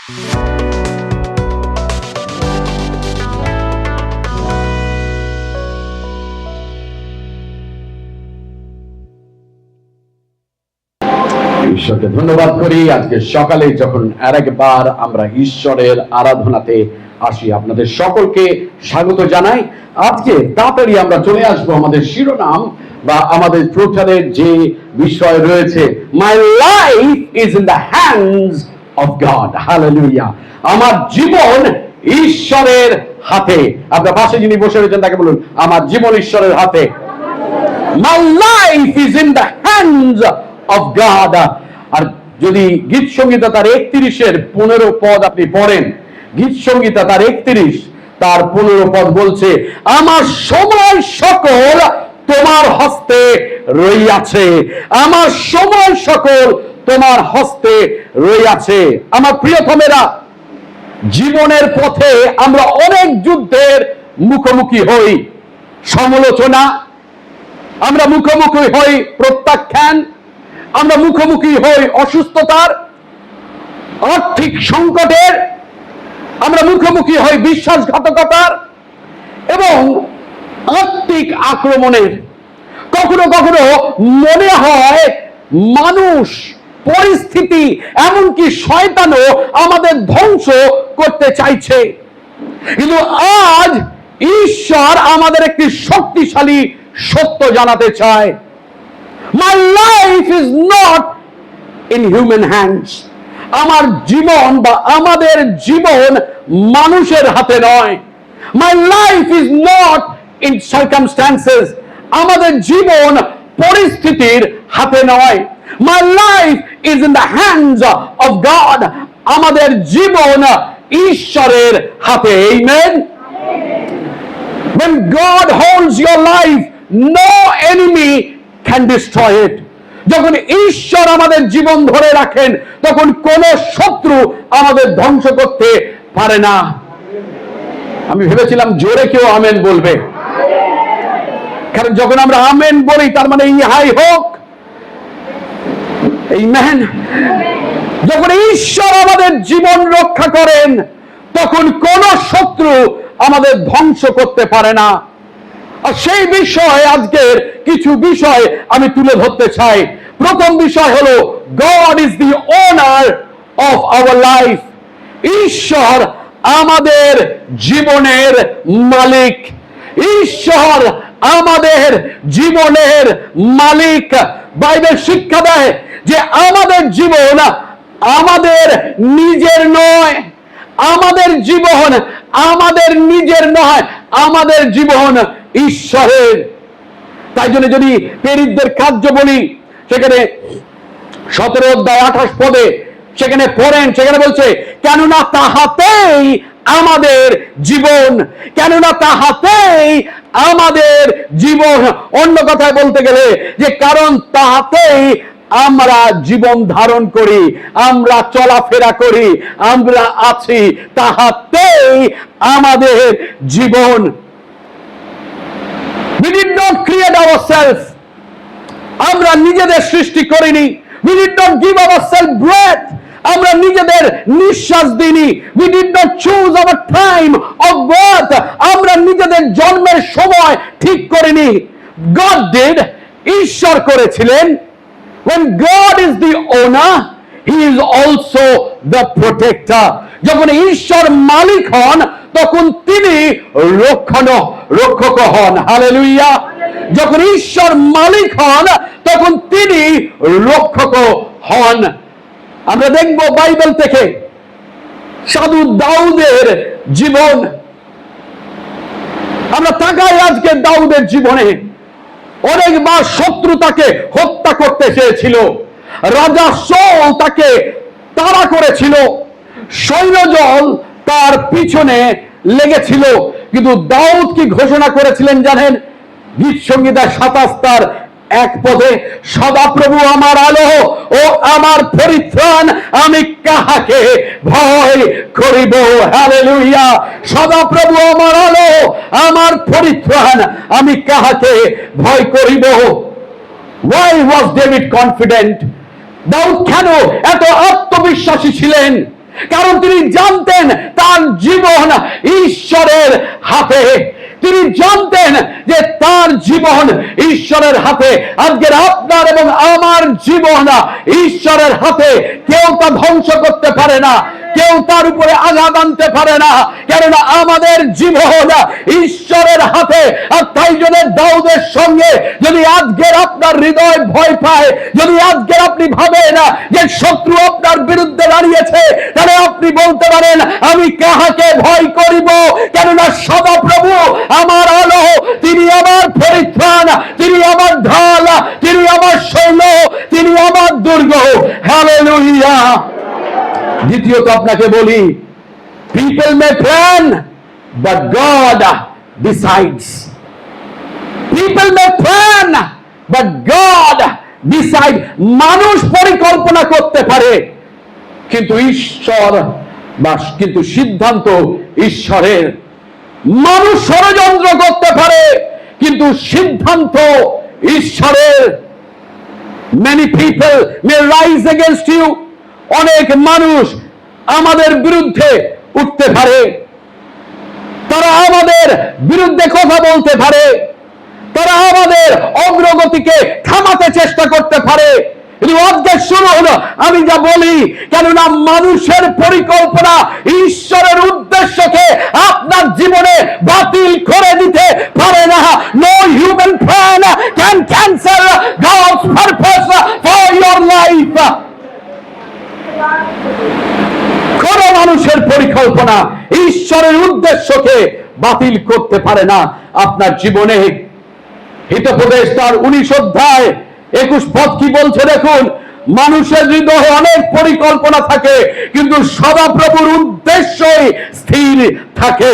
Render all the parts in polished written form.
ঈশ্বরকে ধন্যবাদ করি। আজকে সকালে যখন আরেকবার আমরা ঈশ্বরের আরাধনাতে আসি, আপনাদের সকলকে স্বাগত জানাই। আজকে তাড়াতাড়ি আমরা চলে আসবো আমাদের শিরোনাম বা আমাদের প্রচারের যে বিষয় রয়েছে, মাই life is in the hands of god. Hallelujah. আমার জীবন ঈশ্বরের হাতে। আপনার পাশে যিনি বসে রয়েছেন তাকে বলুন, আমার জীবন ঈশ্বরের হাতে। My life is in the hands of God. আর যদি গীত সংহিতা তার 31-এর 15 পদ আপনি পড়েন, গীত সংহিতা তার 31 তার 15 পদ বলছে, আমার সময় সকল তোমার হস্তে রইয়াছে। আমার সময় সকল তোমার হস্তে রইয়াছে। আমার প্রিয়তমেরা, জীবনের পথে আমরা অনেক যুদ্ধের মুখোমুখি হই। সমালোচনা, আমরা মুখোমুখি হই প্রত্যাখ্যান, আমরা মুখোমুখি হই অসুস্থতার, আর্থিক সংকটের, আমরা মুখোমুখি হই বিশ্বাসঘাতকতার এবং আত্মিক আক্রমণের। কখনো কখনো মনে হয় মানুষ, পরিস্থিতি, এমনকি শয়তানও আমাদের ধ্বংস করতে চাইছে। কিন্তু আজ ঈশ্বর আমাদের একটি শক্তিশালী সত্য জানাতে চায়। My life is not in human hands. আমার জীবন বা আমাদের জীবন মানুষের হাতে নয়। My life is not in circumstances. আমাদের জীবন পরিস্থিতির হাতে নয়। My life is in the hands of God. আমাদের জীবন ঈশ্বরের হাতে। Amen. When God holds your life, no enemy can destroy it. যখন ঈশ্বর আমাদের জীবন ধরে রাখেন, তখন কোন শত্রু আমাদের ধ্বংস করতে পারে না। আমি ভেবেছিলাম জোরে কেউ আমেন বলবে, কারণ যখন আমরা আমেন বলি তার মানে ইহাই হোক। আমেন। যখন ঈশ্বর আমাদের জীবন রক্ষা করেন, তখন কোন শত্রু আমাদের ধ্বংস করতে পারে না। আর সেই বিষয়ে আজকের কিছু বিষয় আমি তুলে ধরতে চাই। প্রথম বিষয় হলো, God is the owner of our life. ঈশ্বর আমাদের জীবনের মালিক। ঈশ্বর আমাদের জীবনের মালিক। বাইবেল শিক্ষা দেয় যে আমাদের জীবন আমাদের নিজের নয়। আমাদের জীবন আমাদের নিজের নয়, আমাদের জীবন ঈশ্বরের। তাই জন্য যদি প্রেরিতদের কার্য বলি, সেখানে 17 অধ্যায় 28 পদে সেখানে পড়েন, সেখানে বলছে, কেননা তাহাতেই আমাদের জীবন। কেননা তাহাতেই আমাদের জীবন। অন্য কথায় বলতে গেলে যে কারণ তাহাতেই আমরা জীবন ধারণ করি, আমরা চলাফেরা করি, আমরা আছি, তাহাতেই আমাদের জীবন। We did not create ourselves. আমরা নিজেদের সৃষ্টি করিনি। We did not give ourselves breath. আমরা নিজেদের নিঃশ্বাস দিইনি। We did not choose our time of birth. আমরা নিজেদের জন্মের সময় ঠিক করিনি। God did. ঈশ্বর করেছিলেন। When God is the owner, He is also the protector. যখন ঈশ্বর মালিক হন, তখন তিনি রক্ষক হন। হালেলুয়া। যখন ঈশ্বর মালিক হন, তখন তিনি রক্ষক হন। আমরা দেখব বাইবেল থেকে সাধু দাউদের জীবন। আমরা তাকাই আজকে দাউদের জীবনে। অনেকবার শত্রু তাকে হত্যা করতে চেয়েছিল, রাজা শাউল তাকে তাড়া করেছিল, সৈন্যদল তার পিছনে লেগেছিল, কিন্তু দাউদ কি ঘোষণা করেছিলেন জানেন? গীত সংহিতা 27 তার 1 পদে, সদাপ্রভু আমার আলো ও আমার পরিত্রাণ, আমি কাহাকে ভয় করিব। হালেলুয়া। সদাপ্রভু আমার আলো, আমার পরিত্রাণ, আমি কাহাকে ভয় করিব। Why was David confident? দাউদ কেন এত আত্মবিশ্বাসী ছিলেন? কারণ তিনি জানতেন তার জীবন ঈশ্বরের হাতে। তিনি জানতেন যে তার জীবন ঈশ্বরের হাতে। আজকের আপনার এবং আমার জীবন ঈশ্বরের হাতে। কেউ তা ধ্বংস করতে পারে না, কেউ তার উপরে আঘাত আনতে পারে না, কেননা আমাদের জীবন ঈশ্বরের হাতে। আর তাই জন্য দাউদের সঙ্গে যদি আজকের আপনার হৃদয় ভয় পায়, যদি আজকের আপনি ভাবেন যে শত্রু আপনার বিরুদ্ধে দাঁড়িয়েছে, তাহলে আপনি বলতে পারেন আমি কাহাকে ভয় করিব, কেননা সদাপ্রভু আমার আলো, তিনি আমার পরিত্রাণ, তিনি আমার ঢাল, তিনি আমার শৈল, তিনি আমার দুর্গ। হালেলুয়া। দ্বিতীয়ত আপনাকে বলি, people may plan but God decides. People may plan but God decides. মানুষ পরিকল্পনা করতে পারে, কিন্তু ঈশ্বর কিন্তু সিদ্ধান্ত ঈশ্বরের। মানুষ ষড়যন্ত্র করতে পারে, কিন্তু সিদ্ধান্ত ঈশ্বরের। Many people may rise against you. অনেক মানুষ আমাদের বিরুদ্ধে উঠতে পারে, তারা আমাদের বিরুদ্ধে কথা বলতে পারে, তারা আমাদের অগ্রগতিকে থামাতে চেষ্টা করতে পারে। আজকে শুরু হলো আমি যা বলি, কেননা মানুষের পরিকল্পনা ঈশ্বরের উদ্দেশ্যকে আপনার জীবনে বাতিল করে দিতে পারে না। No human plan can cancel God's purpose for your life. কোন মানুষের পরিকল্পনা ঈশ্বরের উদ্দেশ্যকে বাতিল করতে পারে না আপনার জীবনে। হিতোপদেশ তার 19 অধ্যায় 21 পদ কি বলছে দেখুন, মানুষের হৃদয়ে অনেক পরিকল্পনা থাকে, কিন্তু সদাপ্রভুর উদ্দেশ্যই স্থির থাকে।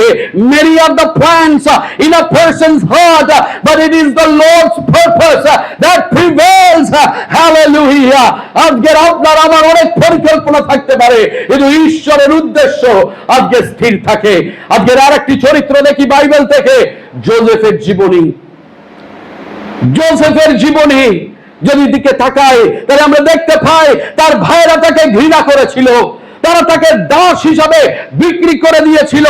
Many are the plans in a person's heart, but it is the Lord's purpose that prevails. Hallelujah. আজকের আপনার আমার অনেক পরিকল্পনা থাকতে পারে, কিন্তু ঈশ্বরের উদ্দেশ্য আজকে স্থির থাকে। আজকের আরেকটি চরিত্র দেখি বাইবেল থেকে, যোসেফের জীবনী। যোসেফের জীবনী যদি দিকে তাকাই, তাহলে আমরা দেখতে পাই তার ভাইরা তাকে ঘৃণা করেছিল, তারা তাকে দাস হিসাবে বিক্রি করে দিয়েছিল,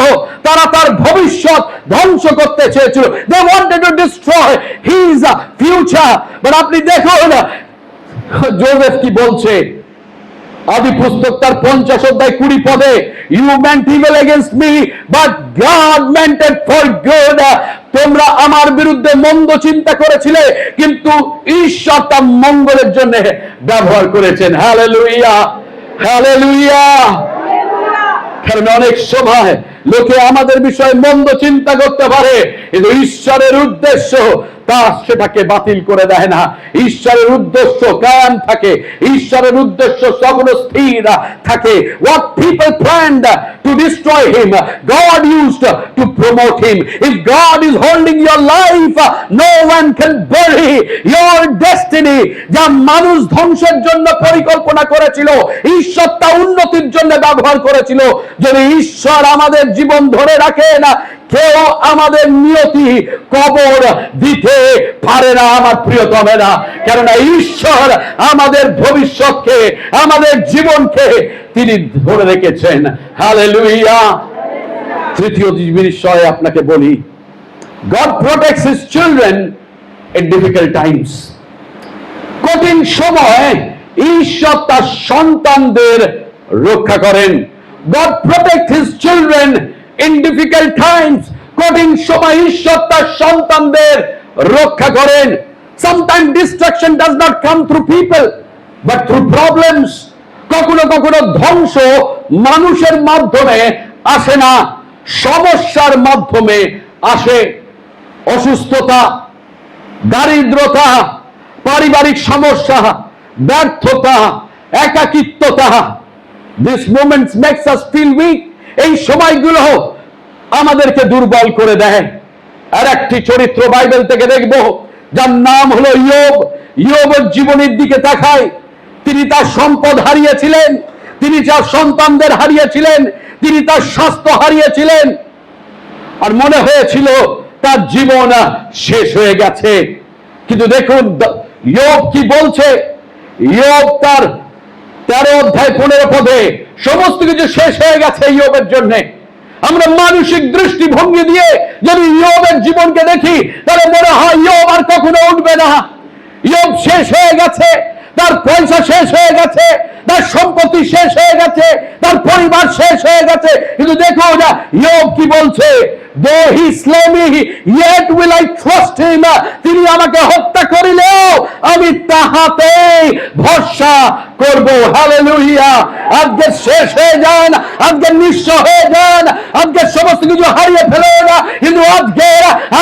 তারা তার ভবিষ্যৎ ধ্বংস করতে চেয়েছিল। They wanted to destroy his future. But আপনি দেখুন যোসেফ কি বলছে, আদি পুস্তক তার 50 অধ্যায় 20 পদে, You meant evil against me, but God meant it for good. তোমরা আমার বিরুদ্ধে মন্দ চিন্তা করেছিলে, কিন্তু ঈশ্বর তা মঙ্গলের জন্য ব্যবহার করেছেন। Hallelujah, hallelujah. কারণ অনেক সময় লোকে আমাদের বিষয়ে মন্দ চিন্তা করতে পারে, কিন্তু ঈশ্বরের উদ্দেশ্য তা সেটাকে বাতিল করে দেয় না। ঈশ্বরের উদ্দেশ্য কায়েম থাকে, ঈশ্বরের উদ্দেশ্য সগুণ স্থির থাকে। What people planned to destroy him, God used to promote him. If God is holding your life, no one can bury your destiny. যা মানুষ ধ্বংসের জন্য পরিকল্পনা করেছিল, ঈশ্বর তা উন্নতির জন্য ব্যবহার করেছিল। যদি ঈশ্বর আমাদের জীবন ধরে রাখে না, কেউ আমাদের নিয়তি কবর দিতে পারে না আমার প্রিয়তমেরা। কেননা ঈশ্বর আমাদের ভবিষ্যৎকে, আমাদের জীবনকে তিনি ধরে রেখেছেন। হালেলুয়া। তৃতীয় বিষয় আপনাকে বলি, God protects his children in difficult times. কঠিন সময় ঈশ্বর তার সন্তানদের রক্ষা করেন। God protects his children in difficult times. কঠিন সময় ঈশ্বর তার সন্তানদের রক্ষা করেন। Sometimes destruction does not come through people, but through problems. কখনো কখনো ধ্বংস মানুষের মাধ্যমে আসে না, সমস্যার মাধ্যমে আসে। অসুস্থতা, দারিদ্রতা, পারিবারিক সমস্যা, ব্যর্থতা, একাকিত্বতা, These moments makes us feel weak. এই সময়গুলো আমাদেরকে দুর্বল করে দেয়। আর একটি চরিত্র বাইবেল থেকে দেখব, যার নাম হলো ইয়োব। ইয়োবের জীবনের দিকে তাকাই, তিনি তার সম্পদ হারিয়েছিলেন, তিনি তার সন্তানদের হারিয়েছিলেন, তিনি তার স্বাস্থ্য হারিয়েছিলেন, আর মনে হয়েছিল তার জীবন শেষ হয়ে গেছে। কিন্তু দেখুন ইয়োব কি বলছে। ইয়োব তার 13 অধ্যায় 15 পদে সমস্ত কিছু শেষ হয়ে গেছে ইয়োবের জন্য। আমরা মানসিক দৃষ্টিভঙ্গি দিয়ে যদি ইয়োবের জীবনকে দেখি তাহলে মনে হয় ইয়োব আর কখনো উঠবে না। ইয়োব শেষ হয়ে গেছে, তার পয়সা শেষ হয়ে গেছে, তার সম্পত্তি শেষ হয়ে গেছে, তার পরিবার শেষ হয়ে গেছে। কিন্তু দেখো না ইয়োব কি বলছে, though he slay me yet will I trust him, তিনি আমাকে হত্যা করিলেও আমি তাহাতেই ভরসা করব। হালেলুয়া। আজকে শেষ হয়ে যান, আজকে নিঃস্ব হয়ে যান, আজকে সমস্ত কিছু হারিয়ে ফেলেন, কিন্তু আজকে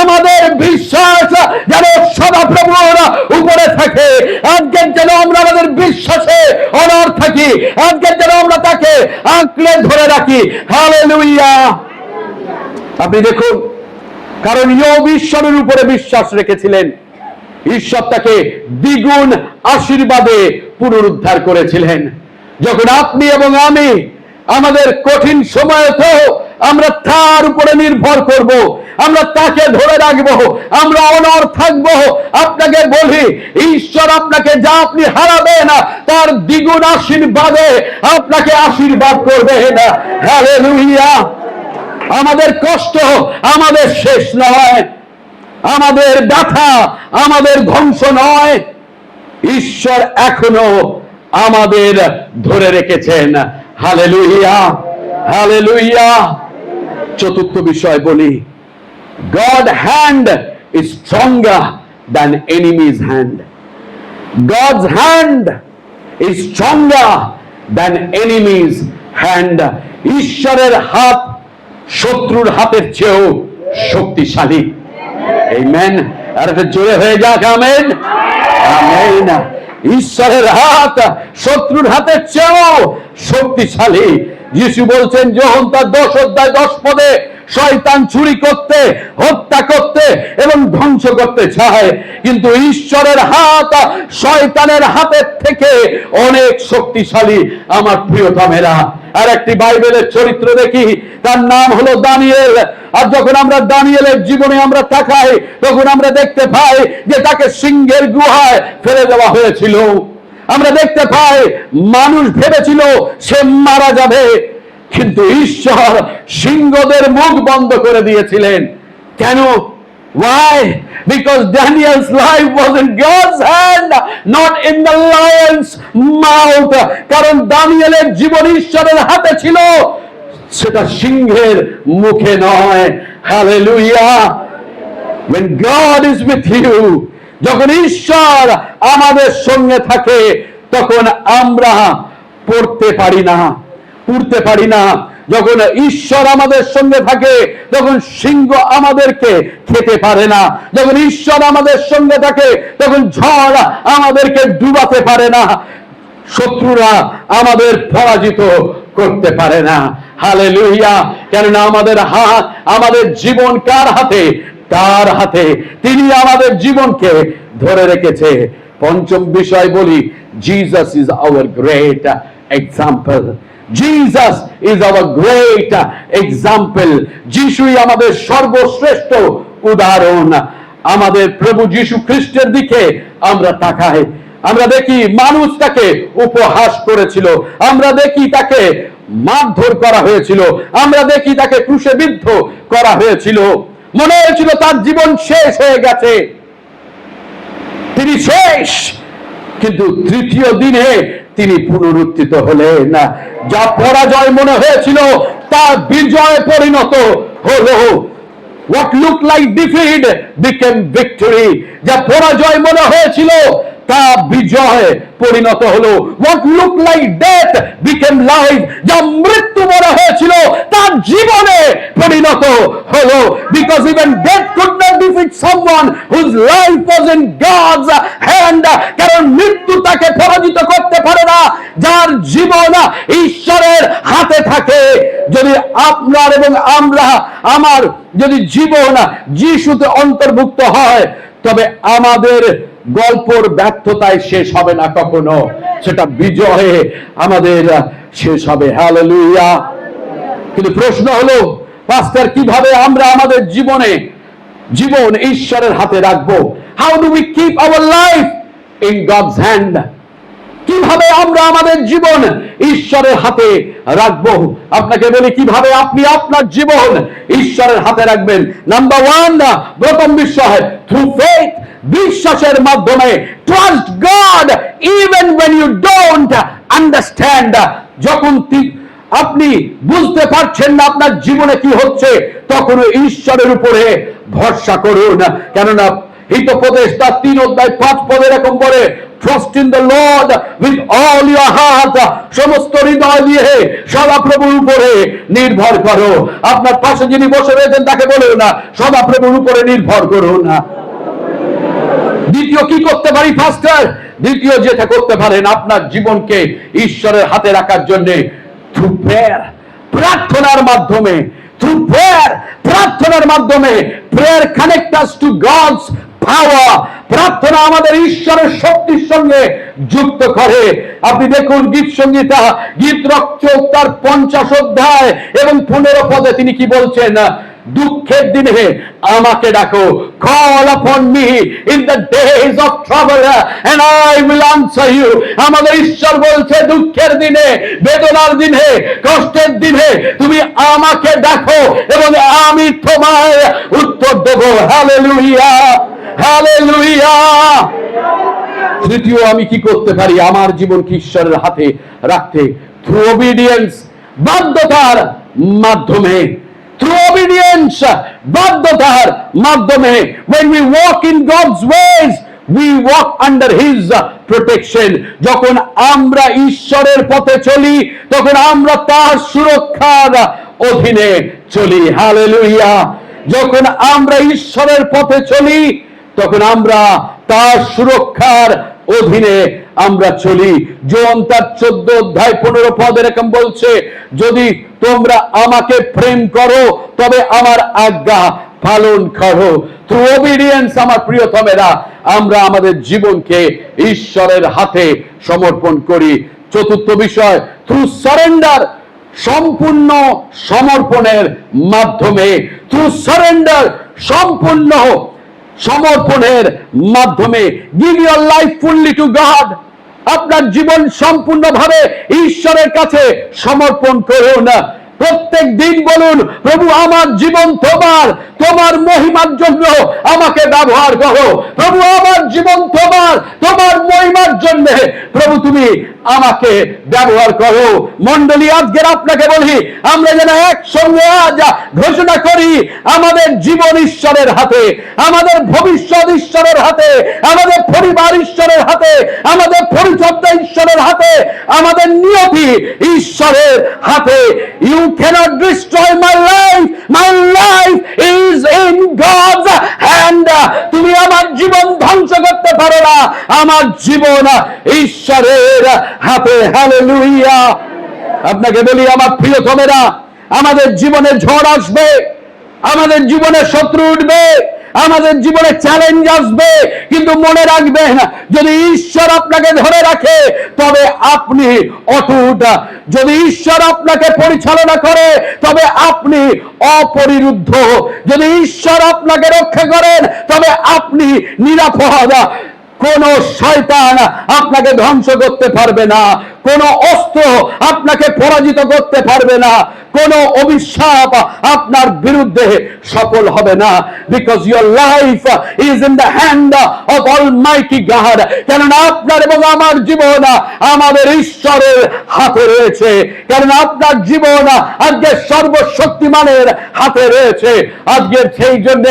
আমাদের বিশ্বাস যেন সদাপ্রভুর উপরে থাকে। আজকে যেন আমরা আমাদের বিশ্বাসে অনড় থাকি, আজকে যেন আমরা তাকে আঁকড়ে ধরে রাখি। হালেলুয়া। আপনি দেখুন, কারণ ইয়োব ঈশ্বরের উপরে বিশ্বাস রেখেছিলেন, ঈশ্বর তাকে দ্বিগুণ আশীর্বাদে পুনরুদ্ধার করেছিলেন। যখন আপনি এবং আমি আমাদের কঠিন সময়তেও আমরা তার উপরে নির্ভর করব, আমরা তাকে ধরে রাখবো, আমরা অনড় থাকবো। আপনাকে বলি, ঈশ্বর আপনাকে যা আপনি হারাবেন তার দ্বিগুণ আশীর্বাদে আপনাকে আশীর্বাদ করবেন। হালেলুয়া। আমাদের কষ্ট আমাদের শেষ নয়, আমাদের ব্যথা আমাদের ধ্বংস নয়। ঈশ্বর এখনো আমাদের ধরে রেখেছেন। Hallelujah, hallelujah. চতুর্থ বিষয় বলি, God hand is stronger than enemy's hand. God's hand is stronger than enemy's hand. ঈশ্বরের হাত শত্রুর হাতের চেয়েও শক্তিশালী। আমেন। আর এটা জোরে হয়ে যাক, আমেন, আমেন। ঈশ্বরের হাত শত্রুর হাতের চেয়েও শক্তিশালী। যিশু বলছেন, যখন তার 10 অধ্যায় 10 পদে শয়তান চুরি করতে, হত্যা করতে এবং ধ্বংস করতে চায়, কিন্তু ঈশ্বরের হাত শয়তানের হাতের থেকে অনেক শক্তিশালী। আমার প্রিয়তমেরা, আর একটি বাইবেলের চরিত্র দেখি, তার নাম হলো দানিয়েল। আর যখন আমরা দানিয়েলের জীবনে আমরা তাকাই, তখন আমরা দেখতে পাই যে তাকে সিংহের গুহায় ফেলে দেওয়া হয়েছিল। আমরা দেখতে পাই মানুষ ভেবেছিল সে মারা যাবে, কিন্তু ঈশ্বর সিংহদের মুখ বন্ধ করে দিয়েছিলেন। কেন? Why? Because Daniel's life was in God's hand, not in the lion's mouth. কারণ দানিয়েলের জীবন ঈশ্বরের হাতে ছিল, সেটা সিংহের মুখে নয়। Hallelujah. When God is with you, যখন ঈশ্বর আমাদের সঙ্গে থাকে, তখন আমরা পড়তে পারি না, উঠতে পারি না। যখন ঈশ্বর আমাদের সঙ্গে থাকে, তখন সিংহ আমাদেরকে খেতে পারে না। যখন ঈশ্বর আমাদের সঙ্গে থাকে, তখন ঝড় আমাদেরকে ডুবাতে পারে না, শত্রুরা আমাদের পরাজিত করতে পারে না। হালেলুয়া। কেননা আমাদের হাত, আমাদের জীবন কার হাতে? তার হাতে। তিনি আমাদের জীবনকে ধরে রেখেছে। পঞ্চম বিষয় বলি, Jesus is our great example. Jesus is our great example. যিশুই আমাদের সর্বশ্রেষ্ঠ উদাহরণ। আমাদের প্রভু যিশু খ্রিস্টের দিকে আমরা তাকাই, আমরা দেখি মানুষ তাকে উপহাস করেছিল, আমরা দেখি তাকে মারধর করা হয়েছিল, আমরা দেখি তাকে ক্রুশে বিদ্ধ করা হয়েছিল। মনে হয়েছিল তার জীবন শেষ হয়ে গেছে, তিনি শেষ। কিন্তু তৃতীয় দিনে তিনি পুনরুত্থিত হলেন। যা পরাজয় মনে হয়েছিল তা বিজয় পরিণত হলো। What looked like defeat became victory. যা পরাজয় মনে হয়েছিল তা বিজয় পরিণত হলো। What looked like death became life. যা মৃত্যু মনে হয়েছিল তা জীবনে পরিণত হলো। Because even death could not defeat someone whose life was in God's hand. কারণ মৃত্যু তাকে পরাজিত করতে পারে না যার জীবন ঈশ্বরের হাতে থাকে। যদি আপনার এবং আমার যদি জীবন যিশুতে অন্তর্ভুক্ত হয়, তবে আমাদের গল্পর ব্যর্থতায় শেষ হবে না কখনো, সেটা বিজয়ে আমাদের শেষ হবে। হালেলুয়া। কিন্তু প্রশ্ন হলো, পাস্টার, কিভাবে আমরা আমাদের জীবন ঈশ্বরের হাতে রাখবো? How do we keep our life in God's hand? কিভাবে আমরা আমাদের জীবন ঈশ্বরের হাতে রাখবো? আপনাকে বলি কিভাবে আপনি আপনার জীবন ঈশ্বরের হাতে রাখবেন। নাম্বার ওয়ান, প্রথম বিষয়, থ্রু ফেথ, বিশ্বাসের মাধ্যমে। Trust god even when you don't understand। যখন আপনি বুঝতে পারছেন না আপনার জীবনে কি হচ্ছে, তখন ঈশ্বরের উপরে ভরসা করুন। কেননা হিতোপদেশটা 3:5 এরকম বলে, trust in the Lord with all your heart. সমস্ত হৃদয় দিয়ে সদাপ্রভুর উপরে নির্ভর করো। আপনার পাশে যিনি বসে রয়েছেন তাকে বলুন না, সদাপ্রভুর উপরে নির্ভর করুন। দ্বিতীয় কি করতে পারি ফাস্টার? দ্বিতীয় যেটা করতে পারেন আপনার জীবনকে ঈশ্বরের হাতে রাখার জন্য, থ্রু প্রেয়ার, প্রার্থনার মাধ্যমে। থ্রু প্রেয়ার, প্রার্থনার মাধ্যমে। Prayer connect us to God's power. প্রার্থনা আমাদের ঈশ্বরের শক্তির সঙ্গে যুক্ত করে। আপনি দেখুন গীত সংহিতা, গীত রক্ষক তার 50 অধ্যায় এবং 15 পদে তিনি কি বলছেন? দুঃখের দিনে আমাকে ডাকো, call upon me in the days of trouble and I will answer you। আমাদের ঈশ্বর বলছে দুঃখের দিনে, বেদনার দিনে, কষ্টের দিনে তুমি আমাকে ডাকো এবং আমি তোমায় উত্তর দেব। Hallelujah, hallelujah. তৃতীয় আমি কি করতে পারি আমার জীবনকে ঈশ্বরের হাতে রাখতে? থ্রু ওবিডিয়েন্স, বাধ্যতার মাধ্যমে। থ্রু ওবিডিয়েন্স, বাধ্যতার মাধ্যমে। when we walk in God's ways, we walk under his protection। যখন আমরা ঈশ্বরের পথে চলি তখন আমরা তার সুরক্ষার অধীনে চলি। হালেলুয়া। যখন আমরা ঈশ্বরের পথে চলি তখন আমরা তার সুরক্ষার অধীনে আমরা চলি। জন তার 14 অধ্যায় 15 পদ এরকম বলছে, যদি তোমরা আমাকে প্রেম করো তবে আমার আজ্ঞা পালন করো। থ্রু ওবিডিয়েন্স আমার প্রিয়তমেরা আমরা আমাদের জীবনকে ঈশ্বরের হাতে সমর্পণ করি। চতুর্থ বিষয়, থ্রু সারেন্ডার, সম্পূর্ণ সমর্পণের মাধ্যমে। থ্রু সারেন্ডার, সম্পূর্ণ সমর্পণের মাধ্যমে। Give your life fully two god. আপনার জীবন সম্পূর্ণভাবে ঈশ্বরের কাছে সমর্পণ করুন। প্রত্যেক দিন বলুন, প্রভু আমার জীবন তোমার, তোমার মহিমার জন্য আমাকে ব্যবহার করো। প্রভু আমার জীবন তোমার, তোমার মহিমার জন্য প্রভু তুমি আমাকে ব্যবহার করো। মণ্ডলী, আজকের আপনাকে বলি, আমরা যেন একসঙ্গে আজ ঘোষণা করি আমাদের জীবন ঈশ্বরের হাতে, আমাদের ভবিষ্যৎ ঈশ্বরের হাতে, আমাদের পরিবার ঈশ্বরের হাতে, আমাদের পরিচর্যা ঈশ্বরের হাতে, আমাদের নিয়তি ঈশ্বরের হাতে। You cannot destroy my life. My life is in God's hand. তুমি আমার জীবন ধ্বংস করতে পারো না, আমার জীবন ঈশ্বরের হাতে। হালেলুয়া। আপনাকে বলি আমার প্রিয়তমেরা, আমাদের জীবনে ঝড় আসবে, আমাদের জীবনে শত্রু উঠবে, আমাদের জীবনে চ্যালেঞ্জ আসবে, কিন্তু মনে রাখবেন যদি ঈশ্বর আপনাকে ধরে রাখে তবে আপনি অটুট। যদি ঈশ্বর আপনাকে পরিচালনা করে তবে আপনি অপরিরুদ্ধ। যদি ঈশ্বর আপনাকে রক্ষা করেন তবে আপনি নিরাপদ। কোন শয়তান আপনাকে ধ্বংস করতে পারবে না, কোন অস্ত্র আপনাকে পরাজিত করতে পারবে না, কোন অভিশাপ আপনার বিরুদ্ধে সফল হবে না। Because your life is in the hand of Almighty god. কেননা আপনার এবং আমার জীবন আমাদের ঈশ্বরের হাতে রয়েছে। কেননা আপনার জীবন আজকের সর্বশক্তিমানের হাতে রয়েছে। আজকের সেই জন্য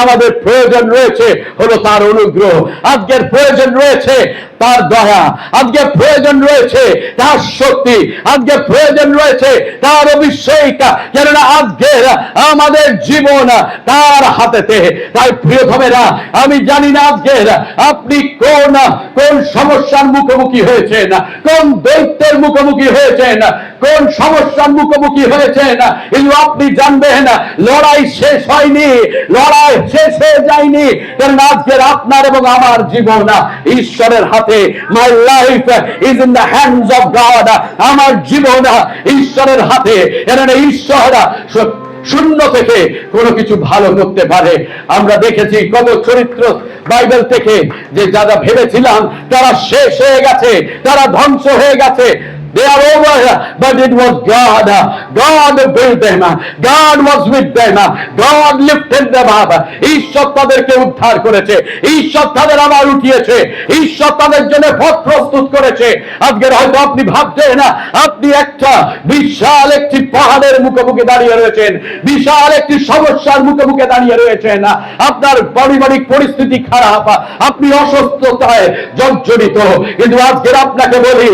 আমাদের প্রয়োজন রয়েছে হলো তার অনুগ্রহ, আজকের প্রয়োজন রয়েছে তার দয়া, আজকে প্রয়োজন রয়েছে তার শক্তি, আজকে প্রয়োজন রয়েছে তার অভিষেক। কেননা আজকের আমাদের জীবন তার হাতেতে। তাই প্রিয়তমেরা, আমি জানি না আজকের আপনি কোন কোন সমস্যার মুখোমুখি হয়েছেন, কোন দৈত্যের মুখোমুখি হয়েছেন, কোন সমস্যার মুখোমুখি হয়েছেন, কিন্তু আপনি জানবেন লড়াই শেষ হয়নি, লড়াই শেষ হয়ে যায়নি। কারণ আজকের আপনার এবং আমার জীবন ঈশ্বরের হাতে। My life is in the hands of God. আমার জীবন ঈশ্বরের হাতে। এর ঈশ্বর শূন্য থেকে কোনো কিছু ভালো করতে পারে। আমরা দেখেছি কত চরিত্র বাইবেল থেকে যে যারা ভেবেছিলাম তারা শেষ হয়ে গেছে, তারা ধ্বংস হয়ে গেছে, they are over, but it was God. God built them. God was with them. God lifted them up. ঈশ্বর তাদেরকে উদ্ধার করেছে, ঈশ্বর তাদের আবার উঠিয়েছে, ঈশ্বর তাদের জন্য পথ প্রস্তুত করেছে। আজকে হয়তো আপনি ভাবছেন আপনি একটা বিশাল একটি পাহাড়ের মুখোমুখি দাঁড়িয়ে রয়েছেন, বিশাল একটি সমস্যার মুখোমুখি দাঁড়িয়ে রয়েছেন, আপনার পারিবারিক পরিস্থিতি খারাপ, আপনি অসুস্থতায় জর্জরিত, কিন্তু আজকে আপনাকে বলি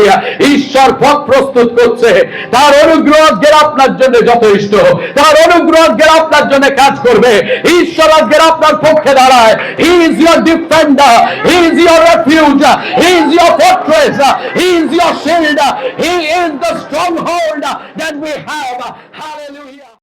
ঈশ্বর পথ প্রস্তুত করছে। তার অনুগ্রহ আজকে আপনার জন্য যথেষ্ট, তার অনুগ্রহ আজকে আপনার জন্য কাজ করবে। ঈশ্বর আজকে আপনার পক্ষে দাঁড়ায়। He is your defender, He is your refuge, He is your fortress, He is your shield, He is the stronghold that we have. Hallelujah.